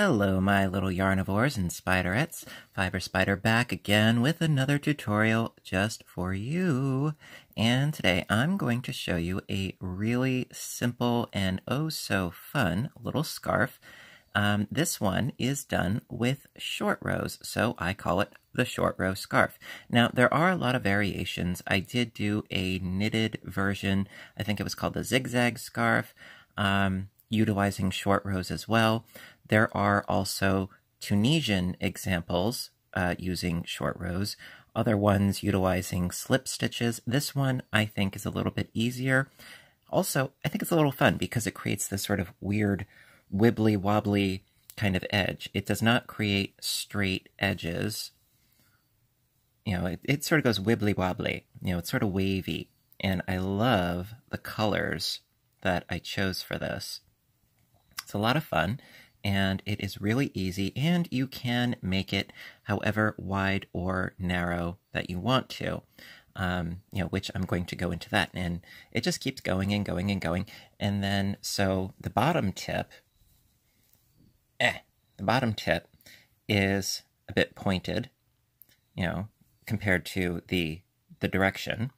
Hello, my little yarnivores and spiderettes. Fiber Spider back again with another tutorial just for you. And today I'm going to show you a really simple and oh so fun little scarf. This one is done with short rows, so I call it the short row scarf. Now, there are a lot of variations. I did do a knitted version. I think it was called the zigzag scarf, utilizing short rows as well. There are also Tunisian examples using short rows, other ones utilizing slip stitches. This one I think is a little bit easier. Also, I think it's a little fun because it creates this sort of weird wibbly wobbly kind of edge. It does not create straight edges. You know, it sort of goes wibbly wobbly. You know, it's sort of wavy. And I love the colors that I chose for this. It's a lot of fun. And it is really easy, and you can make it however wide or narrow that you want to, which I'm going to go into that. And it just keeps going and going and going. And then, so the bottom tip is a bit pointed, compared to the direction.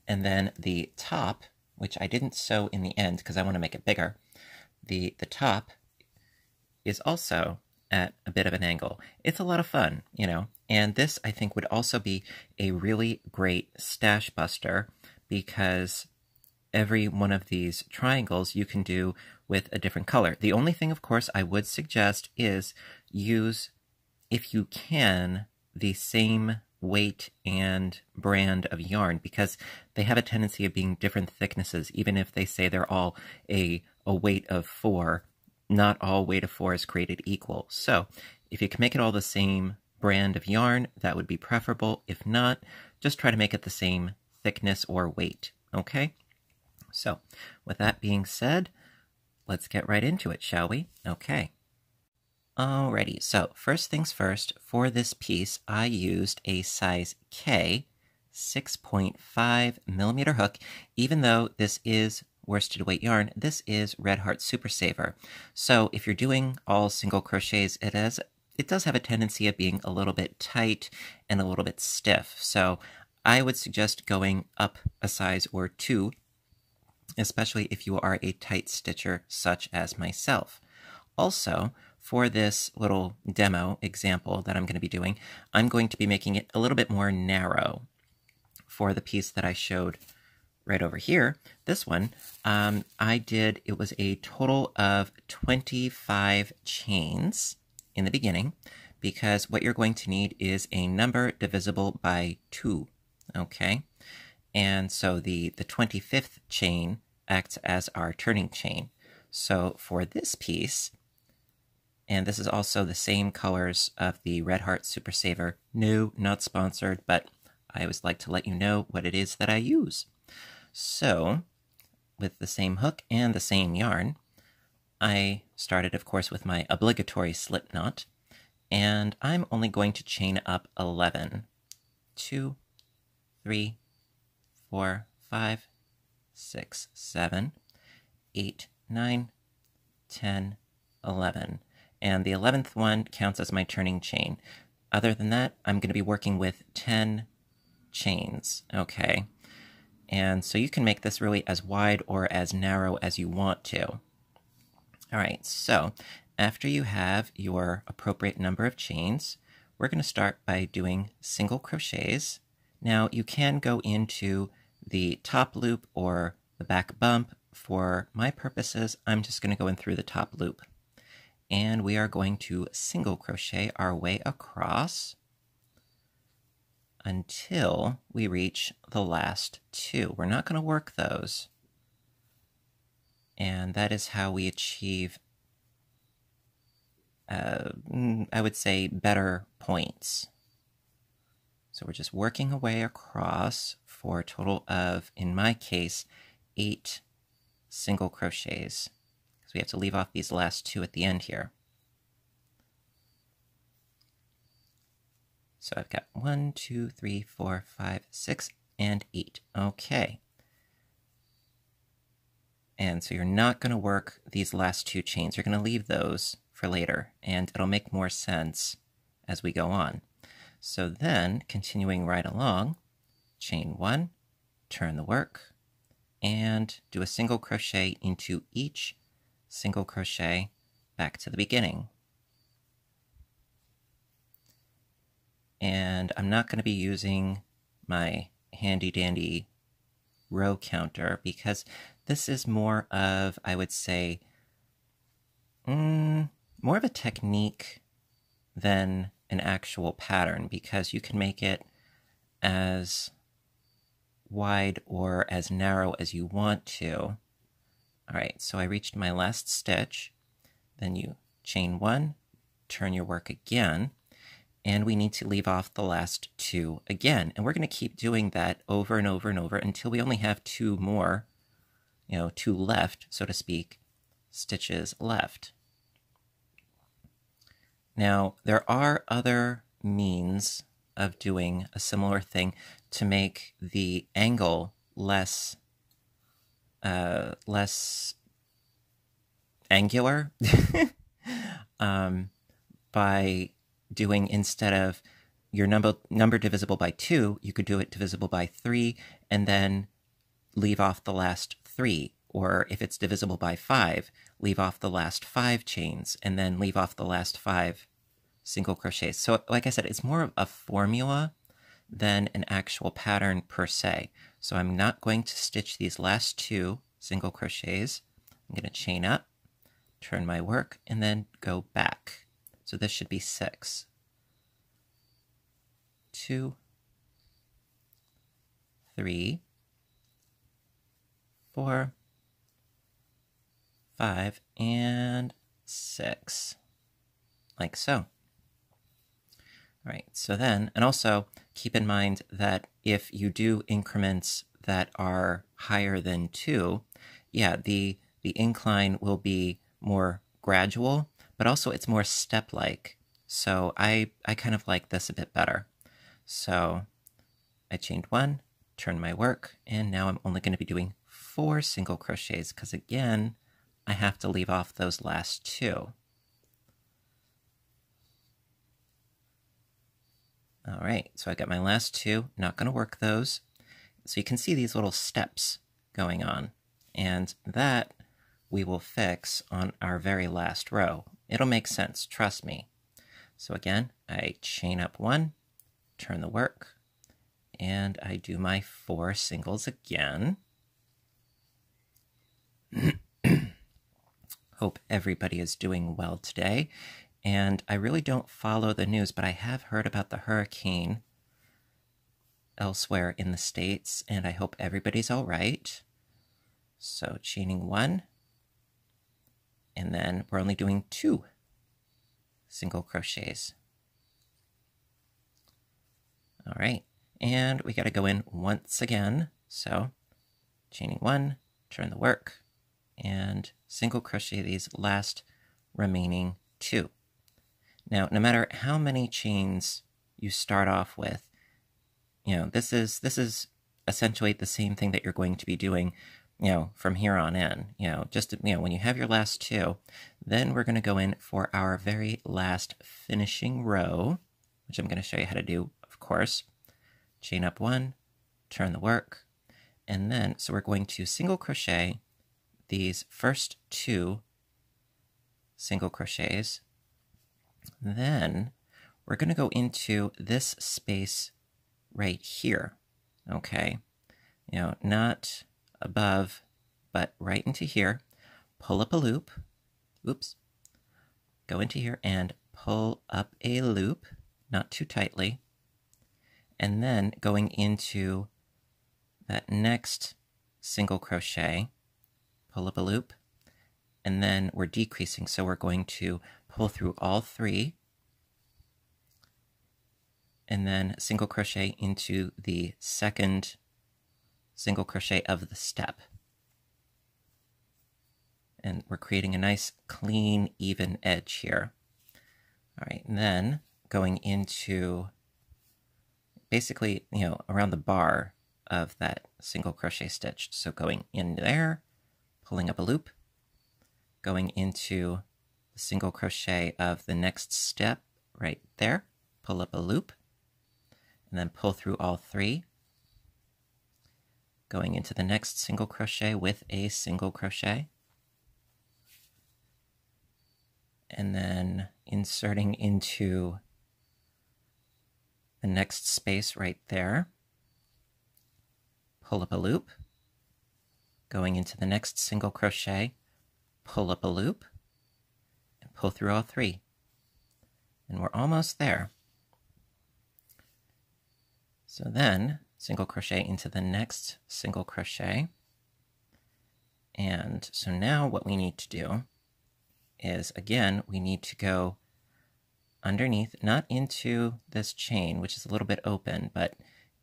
And then the top, which I didn't sew in the end because I want to make it bigger, the top is also at a bit of an angle. It's a lot of fun, and this I think would also be a really great stash buster because every one of these triangles you can do with a different color. The only thing, of course, I would suggest is use, if you can, the same weight and brand of yarn because they have a tendency of being different thicknesses, even if they say they're all a weight of 4. Not all weight of 4 is created equal. So if you can make it all the same brand of yarn, that would be preferable. If not, just try to make it the same thickness or weight, okay? So with that being said, let's get right into it, shall we? Okay. Alrighty, so first things first, for this piece, I used a size K 6.5 millimeter hook, even though this is worsted weight yarn, this is Red Heart Super Saver. So if you're doing all single crochets, it does have a tendency of being a little bit tight and a little bit stiff. So I would suggest going up a size or 2, especially if you are a tight stitcher such as myself. Also, for this little demo example that I'm going to be doing, I'm going to be making it a little bit more narrow for the piece that I showed right over here. This one, it was a total of 25 chains in the beginning, because what you're going to need is a number divisible by 2, okay? And so the 25th chain acts as our turning chain. So for this piece, and this is also the same colors of the Red Heart Super Saver. No, not sponsored, but I always like to let you know what it is that I use. So, with the same hook and the same yarn, I started, of course, with my obligatory slip knot, and I'm only going to chain up 11. 2, 3, 4, 5, 6, 7, 8, 9, 10, 11. And the 11th one counts as my turning chain. Other than that, I'm going to be working with 10 chains, okay? And so you can make this really as wide or as narrow as you want to. All right, so after you have your appropriate number of chains, we're going to start by doing single crochets. Now, you can go into the top loop or the back bump. For my purposes, I'm just going to go in through the top loop. And we are going to single crochet our way across until we reach the last 2. We're not going to work those. And that is how we achieve, I would say, better points. So we're just working our way across for a total of, in my case, 8 single crochets. Because we have to leave off these last 2 at the end here. So I've got 1, 2, 3, 4, 5, 6, and 8. Okay. And so you're not going to work these last 2 chains. You're going to leave those for later, and it'll make more sense as we go on. So then, continuing right along, chain 1, turn the work, and do a single crochet into each single crochet back to the beginning. And I'm not going to be using my handy dandy row counter because this is more of, I would say, more of a technique than an actual pattern, because you can make it as wide or as narrow as you want to. All right, so I reached my last stitch. Then you chain 1, turn your work again, and we need to leave off the last 2 again. And we're going to keep doing that over and over and over until we only have 2 more, 2 left, so to speak, stitches left. Now, there are other means of doing a similar thing to make the angle less angular by doing, instead of your number divisible by 2, you could do it divisible by 3 and then leave off the last 3. Or if it's divisible by 5, leave off the last 5 chains and then leave off the last 5 single crochets. So like I said, it's more of a formula than an actual pattern per se. So I'm not going to stitch these last 2 single crochets. I'm going to chain up, turn my work, and then go back. So this should be 6. 2, 3, 4, 5, and 6, like so. All right, so then, and also keep in mind that if you do increments that are higher than 2, yeah, the incline will be more gradual, but also it's more step-like. So I kind of like this a bit better. So I chained 1, turned my work, and now I'm only going to be doing 4 single crochets because, again, I have to leave off those last 2. All right, so I got my last 2, not going to work those. So you can see these little steps going on, and that we will fix on our very last row. It'll make sense, trust me. So again, I chain up 1, turn the work, and I do my 4 singles again. Hope everybody is doing well today. And I really don't follow the news, but I have heard about the hurricane elsewhere in the States, and I hope everybody's all right. So chaining 1, and then we're only doing 2 single crochets. All right, and we got to go in once again. So chaining 1, turn the work, and single crochet these last remaining 2. Now, no matter how many chains you start off with, this is essentially the same thing that you're going to be doing, from here on in. When you have your last 2, then we're going to go in for our very last finishing row, which I'm going to show you how to do, of course. Chain up 1, turn the work, and then, so we're going to single crochet these first 2 single crochets. Then we're going to go into this space right here, okay? Not above, but right into here. Pull up a loop. Oops. Go into here and pull up a loop, not too tightly. And then going into that next single crochet, pull up a loop, and then we're decreasing, so we're going to pull through all 3, and then single crochet into the second single crochet of the step. And we're creating a nice, clean, even edge here. All right, and then going into basically, around the bar of that single crochet stitch. So going in there, pulling up a loop, going into single crochet of the next step right there, pull up a loop, and then pull through all 3, going into the next single crochet with a single crochet, and then inserting into the next space right there, pull up a loop, going into the next single crochet, pull up a loop, and pull through all 3. And we're almost there. So then, single crochet into the next single crochet. And so now what we need to do is, again, we need to go underneath, not into this chain, which is a little bit open, but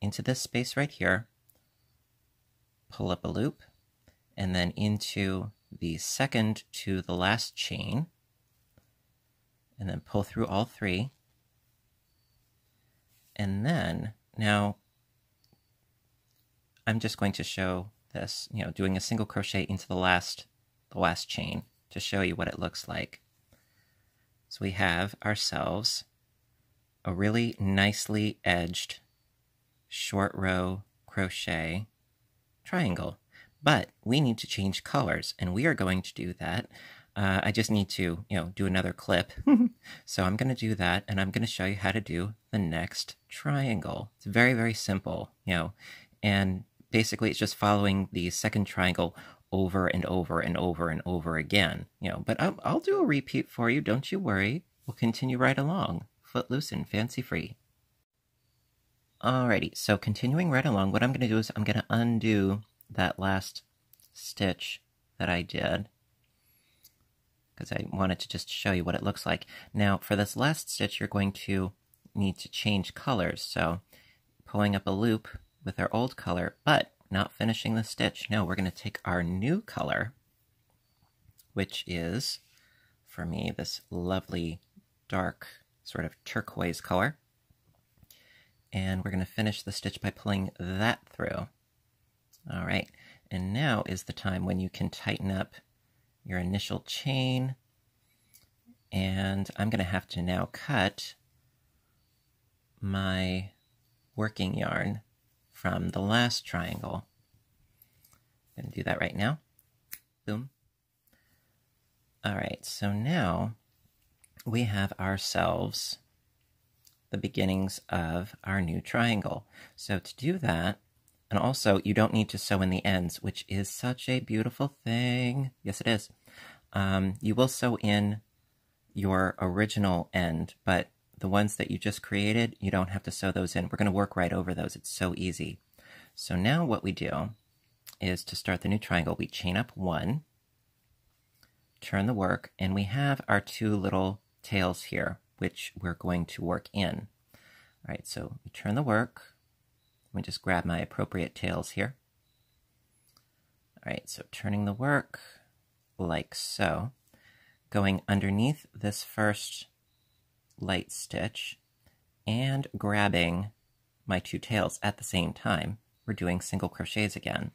into this space right here, pull up a loop, and then into the second to the last chain, and then pull through all 3. And then, now, I'm just going to show this, doing a single crochet into the last chain to show you what it looks like. So we have ourselves a really nicely edged short row crochet triangle, but we need to change colors, and we are going to do that. I just need to, do another clip. So I'm going to do that, and I'm going to show you how to do the next triangle. It's very, very simple, and basically it's just following the second triangle over and over and over and over again, but I'll do a repeat for you. Don't you worry. We'll continue right along. Footloose and fancy free. Alrighty, so continuing right along, what I'm going to do is I'm going to undo that last stitch that I did, because I wanted to just show you what it looks like. Now, for this last stitch, you're going to need to change colors. So, pulling up a loop with our old color, but not finishing the stitch. No, we're going to take our new color, which is, for me, this lovely dark sort of turquoise color. And we're going to finish the stitch by pulling that through. All right, and now is the time when you can tighten up your initial chain, and I'm going to have to now cut my working yarn from the last triangle. I'm going to do that right now. Boom. All right, so now we have ourselves the beginnings of our new triangle. So to do that, and also you don't need to sew in the ends, which is such a beautiful thing. Yes, it is. You will sew in your original end, but the ones that you just created, you don't have to sew those in. We're going to work right over those. It's so easy. So now what we do is, to start the new triangle, we chain up 1, turn the work, and we have our 2 little tails here, which we're going to work in. All right, so we turn the work. Let me just grab my appropriate tails here. All right, so turning the work like so, going underneath this first light stitch and grabbing my 2 tails at the same time. We're doing single crochets again.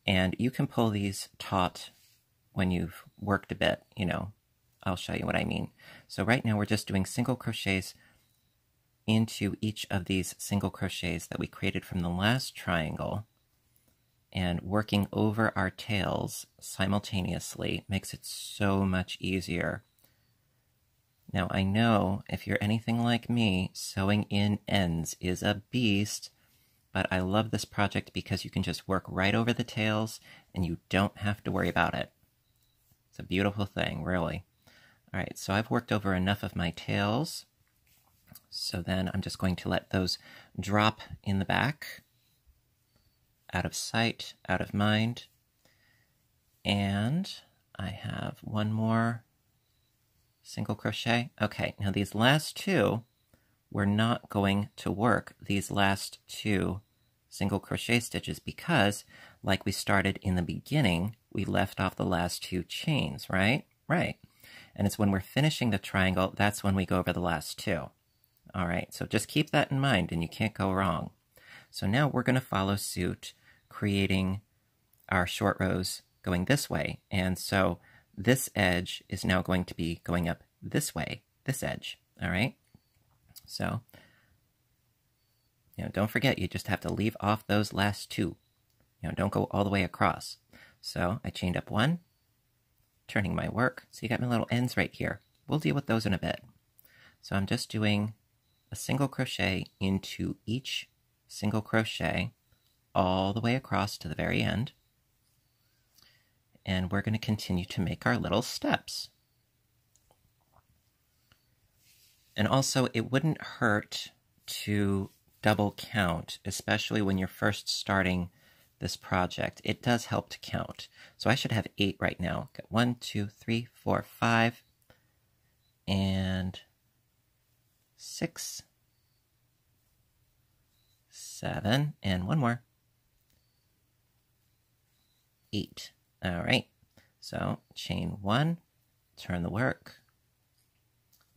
And you can pull these taut when you've worked a bit, I'll show you what I mean. So right now we're just doing single crochets into each of these single crochets that we created from the last triangle, and working over our tails simultaneously makes it so much easier. Now, I know if you're anything like me, sewing in ends is a beast, but I love this project because you can just work right over the tails and you don't have to worry about it. It's a beautiful thing, really. All right, so I've worked over enough of my tails, so then I'm just going to let those drop in the back, out of sight, out of mind, and I have 1 more single crochet. Okay, now these last 2, we're not going to work these last 2 single crochet stitches because, like we started in the beginning, we left off the last 2 chains, right? Right. And it's when we're finishing the triangle, that's when we go over the last 2. All right, so just keep that in mind and you can't go wrong. So now we're going to follow suit, creating our short rows going this way. And so this edge is now going to be going up this way, this edge, all right? So, don't forget, you just have to leave off those last two. Don't go all the way across. So I chained up one, turning my work. So you got my little ends right here. We'll deal with those in a bit. So I'm just doing a single crochet into each single crochet all the way across to the very end. And we're going to continue to make our little steps. And also, it wouldn't hurt to double count, especially when you're first starting this project. It does help to count. So I should have 8 right now. Got 1, 2, 3, 4, 5, and 6, 7, and one more. 8. All right. So chain 1, turn the work.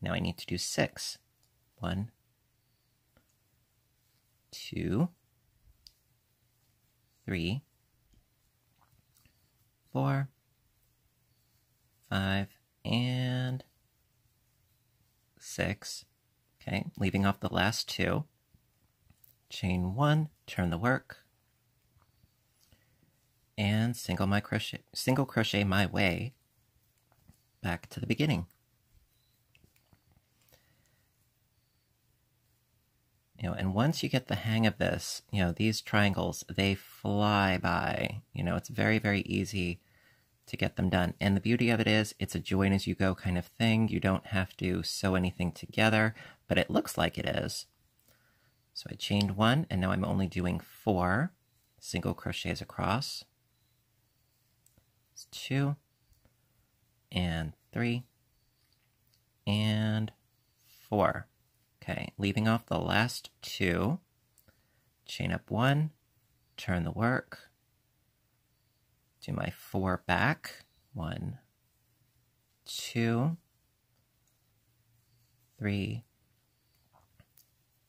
Now I need to do 6. 1, 2, 3, 4, 5, and 6. Okay, leaving off the last 2. Chain 1, turn the work, and single crochet my way back to the beginning. And once you get the hang of this, these triangles, they fly by. It's very, very easy to get them done. And the beauty of it is, it's a join as you go kind of thing. You don't have to sew anything together, but it looks like it is. So I chained 1, and now I'm only doing 4 single crochets across. It's 2, and 3, and 4. Okay, leaving off the last 2, chain up 1, turn the work, do my 4 back, 1, 2, 3,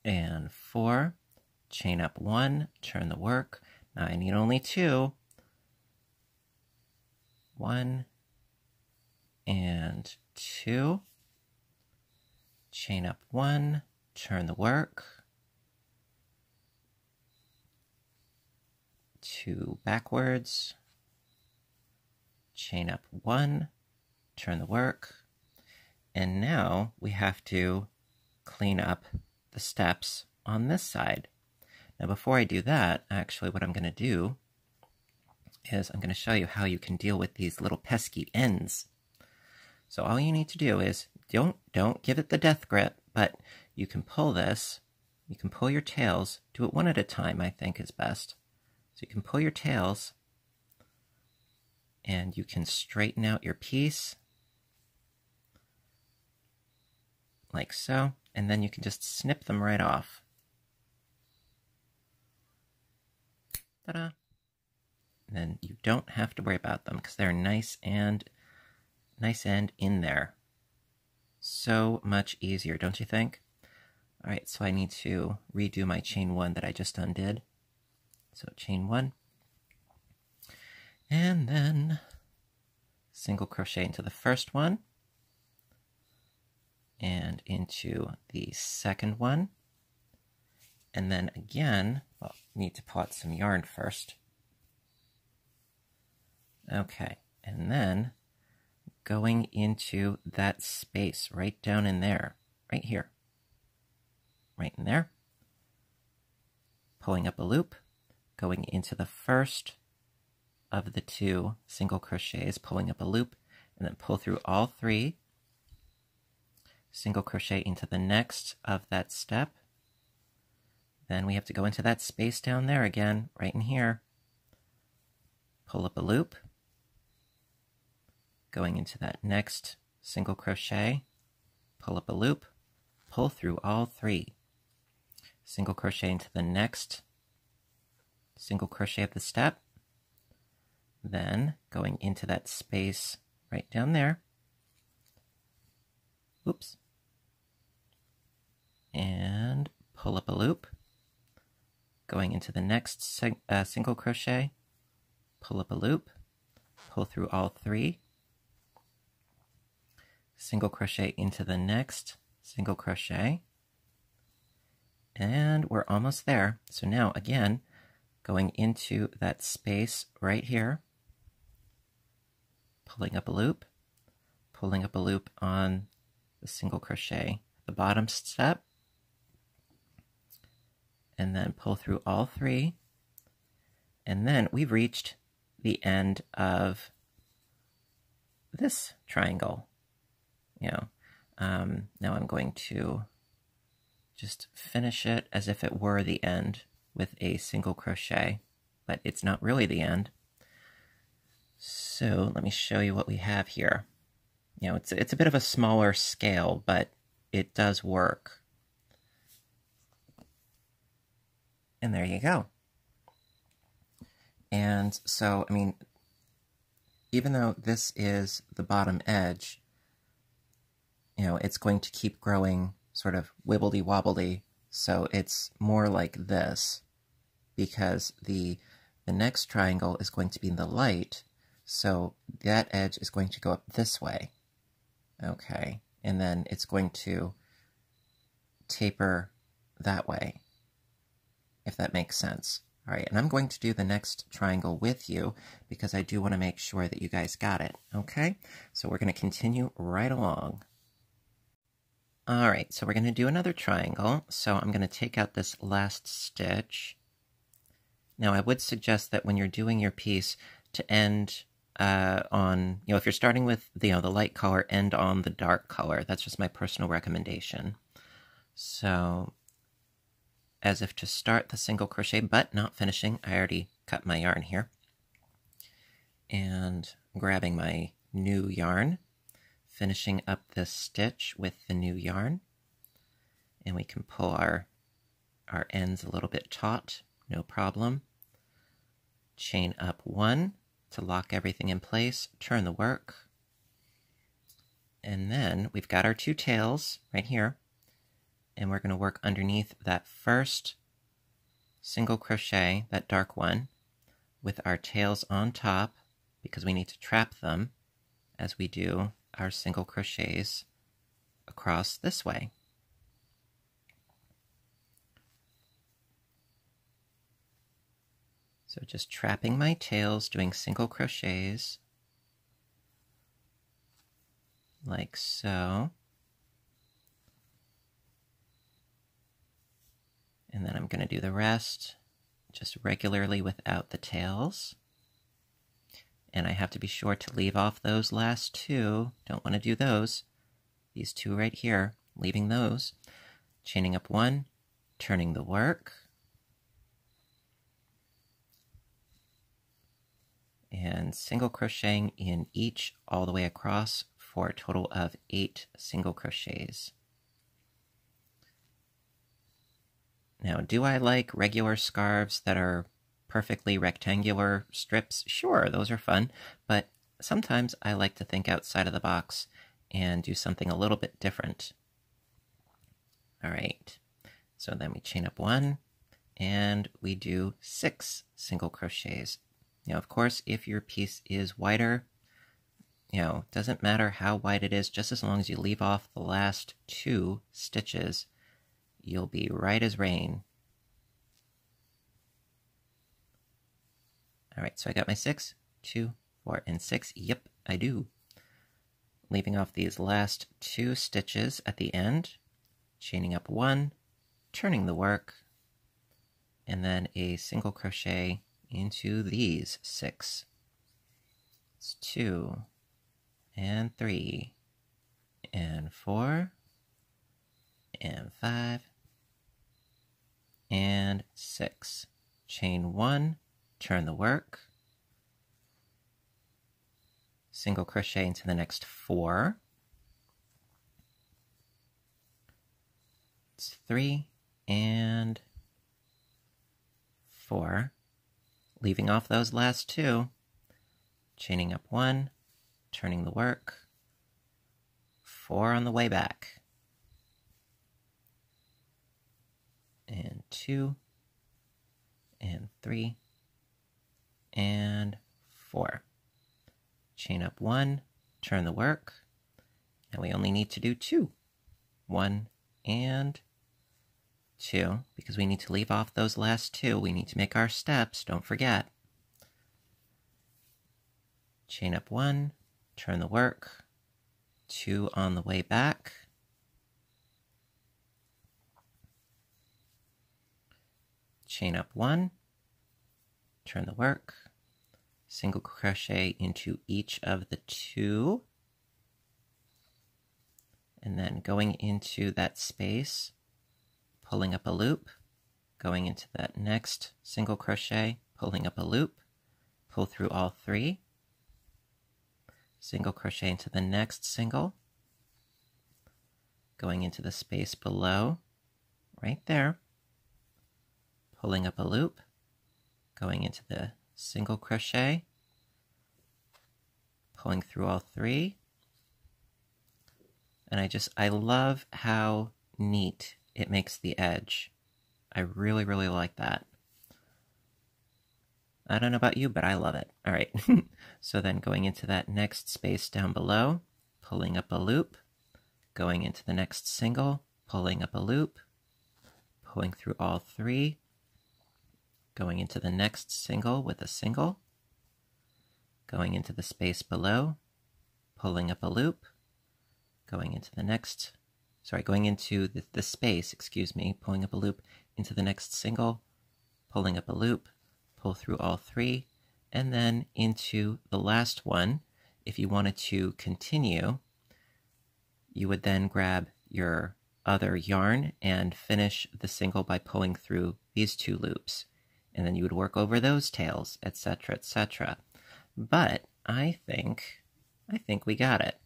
and 4, chain up 1, turn the work. Now I need only 2, 1, and 2, chain up 1, turn the work, 2 backwards, chain up 1, turn the work, and now we have to clean up the steps on this side. Now before I do that, actually what I'm going to do is I'm going to show you how you can deal with these little pesky ends. So all you need to do is, don't give it the death grip, but you can pull this, you can pull your tails, do it one at a time, I think is best. So you can pull your tails, and you can straighten out your piece, like so, and then you can just snip them right off. Ta-da! And then you don't have to worry about them, because they're nice end in there. So much easier, don't you think? All right, so I need to redo my chain 1 that I just undid. So chain 1, and then single crochet into the first one, and into the second one, and then again, well, need to pull out some yarn first. Okay, and then going into that space right down in there, right here, right in there, pulling up a loop, going into the first of the 2 single crochets, pulling up a loop, and then pull through all 3, single crochet into the next of that step. Then we have to go into that space down there again, right in here, pull up a loop, going into that next single crochet, pull up a loop, pull through all 3, single crochet into the next single crochet of the step, then going into that space right down there, oops, and pull up a loop, going into the next single crochet, pull up a loop, pull through all 3, single crochet into the next single crochet, and we're almost there. So now again, going into that space right here, pulling up a loop, pulling up a loop on the single crochet, the bottom step, and then pull through all three, and then we've reached the end of this triangle. Now I'm going to just finish it as if it were the end with a single crochet, but it's not really the end. So let me show you what we have here. It's a bit of a smaller scale, but it does work. And there you go. And so, even though this is the bottom edge, it's going to keep growing sort of wibbledy-wobbly, so it's more like this, because the next triangle is going to be in the light, so that edge is going to go up this way. Okay, and then it's going to taper that way, if that makes sense. All right, and I'm going to do the next triangle with you because I do want to make sure that you guys got it, okay? So we're going to continue right along. All right, so we're going to do another triangle. So I'm going to take out this last stitch. Now I would suggest that when you're doing your piece to end on, if you're starting with the light color, end on the dark color. That's just my personal recommendation. So as if to start the single crochet, but not finishing. I already cut my yarn here. And grabbing my new yarn, finishing up this stitch with the new yarn. And we can pull our ends a little bit taut, no problem. Chain up 1 to lock everything in place, turn the work. And then we've got our 2 tails right here. And we're going to work underneath that first single crochet, that dark one, with our tails on top, because we need to trap them as we do our single crochets across this way. So just trapping my tails, doing single crochets like so. And then I'm going to do the rest just regularly without the tails. And I have to be sure to leave off those last 2. Don't want to do those. These 2 right here, leaving those. Chaining up 1, turning the work. And single crocheting in each all the way across for a total of 8 single crochets. Now, do I like regular scarves that are perfectly rectangular strips? Sure, those are fun, but sometimes I like to think outside of the box and do something a little bit different. All right, so then we chain up 1, and we do 6 single crochets. Now, of course, if your piece is wider, doesn't matter how wide it is, just as long as you leave off the last 2 stitches, you'll be right as rain. All right, so I got my 6, 2, 4, and 6. Yep, I do. Leaving off these last 2 stitches at the end, chaining up 1, turning the work, and then a single crochet into these 6. It's 2, and 3, and 4, and 5, and 6. Chain 1, turn the work, single crochet into the next 4. It's 3 and 4. Leaving off those last 2, chaining up 1, turning the work, 4 on the way back, and 2, and 3, and 4. Chain up 1, turn the work, And we only need to do 2. 1 and 2, because we need to leave off those last 2. We need to make our steps, don't forget. Chain up 1, turn the work, 2 on the way back. Chain up 1, turn the work, single crochet into each of the 2, and then going into that space, pulling up a loop, going into that next single crochet, pulling up a loop, pull through all 3, single crochet into the next single, going into the space below, right there, pulling up a loop, going into the single crochet, pulling through all 3, and I love how neat it makes the edge. I really, really like that. I don't know about you, but I love it. All right, so then going into that next space down below, pulling up a loop, going into the next single, pulling up a loop, pulling through all 3, going into the next single with a single, going into the space below, pulling up a loop, going into the next, going into the space, pulling up a loop into the next single, pulling up a loop, pull through all 3, and then into the last one. If you wanted to continue, you would then grab your other yarn and finish the single by pulling through these 2 loops. And then you would work over those tails, etc., etc. But I think we got it.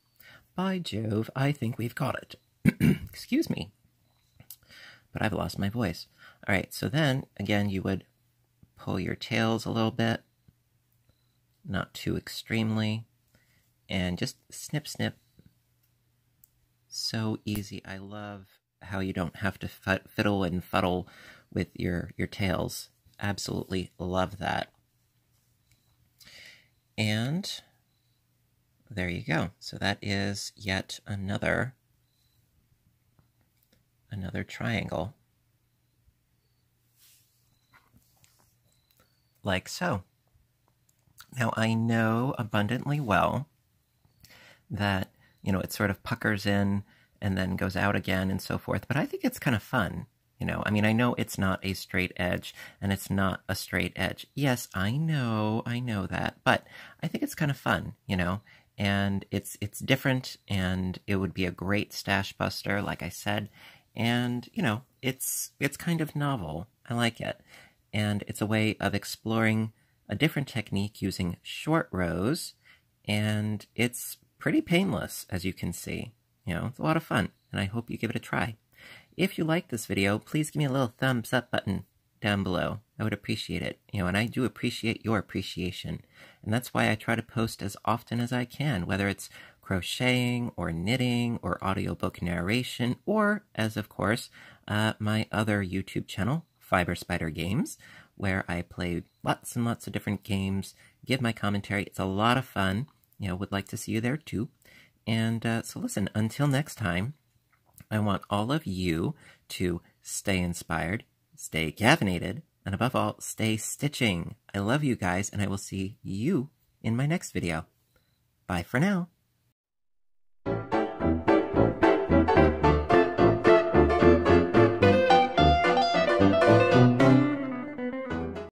By Jove, I think we've got it. Excuse me. But I've lost my voice. All right, so then, again, you would pull your tails a little bit, not too extremely, and just snip, snip. So easy. I love how you don't have to fiddle and fuddle with your tails. Absolutely love that. And there you go. So that is yet another triangle. Like so. Now I know abundantly well that, it sort of puckers in and then goes out again and so forth, but I think it's kind of fun. I know it's not a straight edge, and it's not a straight edge. Yes, I know that, but I think it's kind of fun, and it's different, and it would be a great stash buster, like I said, and, it's kind of novel. I like it, and it's a way of exploring a different technique using short rows, and it's pretty painless, as you can see. It's a lot of fun, and I hope you give it a try. If you like this video, please give me a little thumbs up button down below. I would appreciate it. And I do appreciate your appreciation. And that's why I try to post as often as I can, whether it's crocheting or knitting or audiobook narration, or, as of course, my other YouTube channel, Fiber Spider Games, where I play lots and lots of different games, give my commentary. It's a lot of fun. Would like to see you there too. And so listen, until next time, I want all of you to stay inspired, stay caffeinated, and above all, stay stitching. I love you guys, and I will see you in my next video. Bye for now.